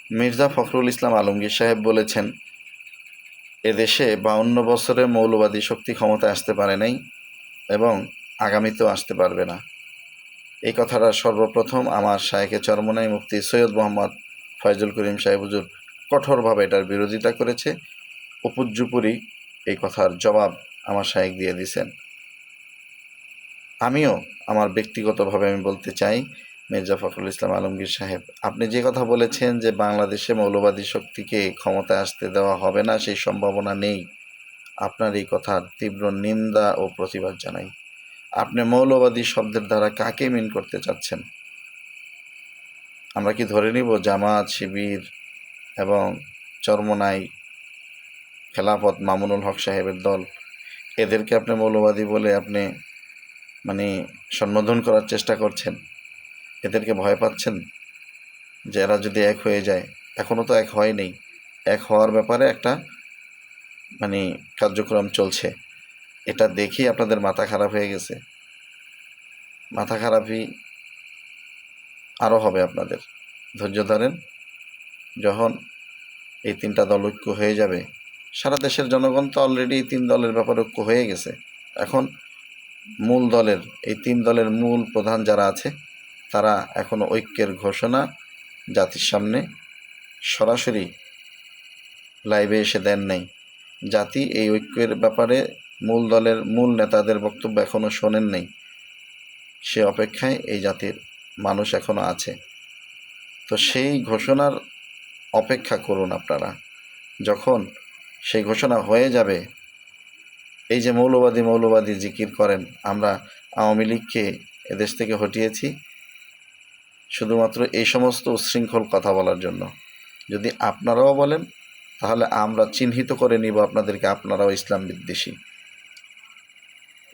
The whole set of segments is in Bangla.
মির্জা ফখরুল ইসলাম আলমগীর সাহেব বলেছেন, এদেশে 52 বছরে মৌলবাদী শক্তি ক্ষমতায় আসতে পারে নাই এবং আগামীতেও আসতে পারবে না। এই কথাটা সর্বপ্রথম আমার শায়েখে চরমনাই মুফতি সৈয়দ মোহাম্মদ ফয়জুল করিম সাহেব হুজুর কঠোরভাবে এটার বিরোধিতা করেছে। উপর্যুপরি এই কথার জবাব আমার শায়েখ দিয়ে দিয়েছেন। আমিও আমার ব্যক্তিগতভাবে আমি বলতে চাই, মির্জা ফখরুল ইসলাম আলমগীর সাহেব, আপনি যে কথা বলেছেন যে বাংলাদেশে মৌলবাদী শক্তিকে ক্ষমতায় আসতে দেওয়া হবে না, সেই সম্ভাবনা নেই, আপনার এই কথার তীব্র নিন্দা ও প্রতিবাদ জানাই। আপনি মৌলবাদী শব্দের দ্বারা কাকে মিন করতে চাচ্ছেন? আমরা কি ধরে নিব জামাত, শিবির এবং চরমনাই, খেলাফত, মামুনুল হক সাহেবের দল, এদেরকে আপনি মৌলবাদী বলে আপনি সম্বোধন করার চেষ্টা করছেন? এদেরকে ভয় পাচ্ছেন যে এরা যদি এক হয়ে যায়? এখনও তো এক হয়নি। এক হওয়ার ব্যাপারে একটা কার্যক্রম চলছে। এটা দেখেই আপনাদের মাথা খারাপ হয়ে গেছে। মাথা খারাপই আরও হবে আপনাদের। ধৈর্য ধরেন। যখন এই তিনটা দল ঐক্য হয়ে যাবে, সারা দেশের জনগণ তো অলরেডি এই তিন দলের ব্যাপারে ঐক্য হয়ে গেছে। এখন মূল দলের, এই তিন দলের মূল প্রধান যারা আছে, তারা এখনও ঐক্যের ঘোষণা জাতির সামনে সরাসরি লাইভে এসে দেন নাই। জাতি এই ঐক্যের ব্যাপারে মূল দলের মূল নেতাদের বক্তব্য এখনও শোনেন নাই। সে অপেক্ষায় এই জাতির মানুষ এখনও আছে। তো সেই ঘোষণার অপেক্ষা করুন আপনারা। যখন সেই ঘোষণা হয়ে যাবে, এই যে মৌলবাদী জিকির করেন, আমরা আওয়ামী লীগকে এদেশ থেকে হটিয়েছি শুধুমাত্র এই সমস্ত উচ্ছৃঙ্খল কথা বলার জন্য। যদি আপনারাও বলেন, তাহলে আমরা চিহ্নিত করে নিব আপনাদেরকে, আপনারাও ইসলাম বিদ্বেষী।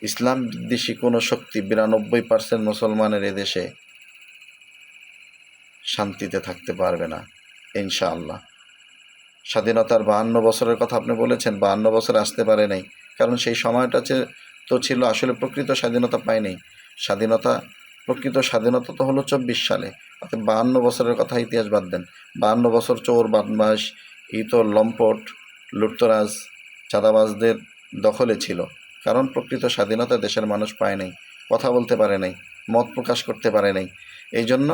ইসলাম বিদ্বেষী কোনো শক্তি 92% মুসলমানের এদেশে শান্তিতে থাকতে পারবে না ইনশাআল্লাহ। স্বাধীনতার 52 বছরের কথা আপনি বলেছেন, 52 বছর আসতে পারে নাই, কারণ সেই সময়টা তো ছিল আসলে প্রকৃত স্বাধীনতা পায়নি। প্রকৃত স্বাধীনতা তো হলো 24 সালে। অর্থাৎ 52 বছরের কথা ইতিহাস বাদ দেন। 52 বছর চোর, বদমাশ, ইতর, লম্পট, লুটতরাজ, চাঁদাবাজদের দখলে ছিল। কারণ প্রকৃত স্বাধীনতা দেশের মানুষ পায় নাই, কথা বলতে পারে নাই, মত প্রকাশ করতে পারে নাই। এই জন্য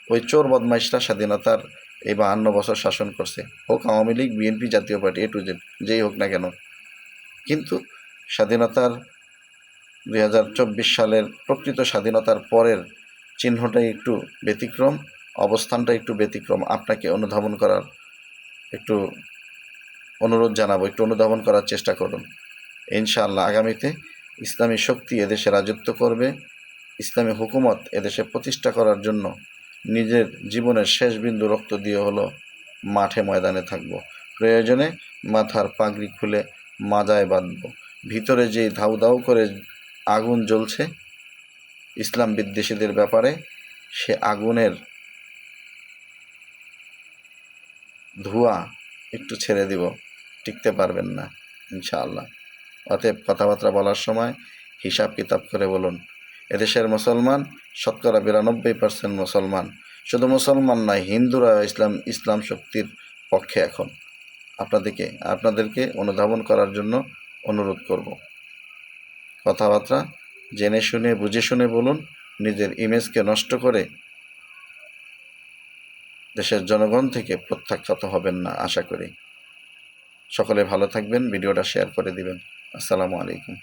ওই চোর বদমাইশরা স্বাধীনতার এই 52 বছর শাসন করছে, হোক আওয়ামী লীগ, বিএনপি, জাতীয় পার্টি, এ টু জেড, যেই হোক না কেন। কিন্তু স্বাধীনতার 2024 সালের প্রকৃত স্বাধীনতার পরের চিহ্নটাই একটু ব্যতিক্রম, অবস্থানটা একটু ব্যতিক্রম। আপনাকে অনুধাবন করার একটু অনুরোধ জানাবো, একটু অনুধাবন করার চেষ্টা করুন। ইনশাআল্লাহ আগামীতে ইসলামী শক্তি এদেশে রাজত্ব করবে। ইসলামী হুকুমত এদেশে প্রতিষ্ঠা করার জন্য নিজের জীবনের শেষ বিন্দু রক্ত দিয়ে হলো মাঠে ময়দানে থাকব। প্রয়োজনে মাথার পাগড়ি খুলে মাজায় বাঁধব। ভিতরে যেই ধাউ ধাউ করে আগুন জ্বলছে ইসলাম বিদ্বেষীদের ব্যাপারে, সে আগুনের ধোঁয়া একটু ছেড়ে দিব, টিকতে পারবেন না ইনশাআল্লাহ। অতএব কথাবার্তা বলার সময় হিসাব কিতাব করে বলুন। এদেশের মুসলমান শতকরা 92% মুসলমান। শুধু মুসলমান নয়, হিন্দুরা ইসলাম শক্তির পক্ষে। এখন আপনাদেরকে অনুধাবন করার জন্য অনুরোধ করব। কথাবার্তা জেনে শুনে বুঝে শুনে বলুন। নিজের ইমেজকে নষ্ট করে দেশের জনগণ থেকে প্রত্যাখ্যাত হবেন না আশা করি। সকলে ভালো থাকবেন, ভিডিওটা শেয়ার করে দিবেন। আসসালামু আলাইকুম।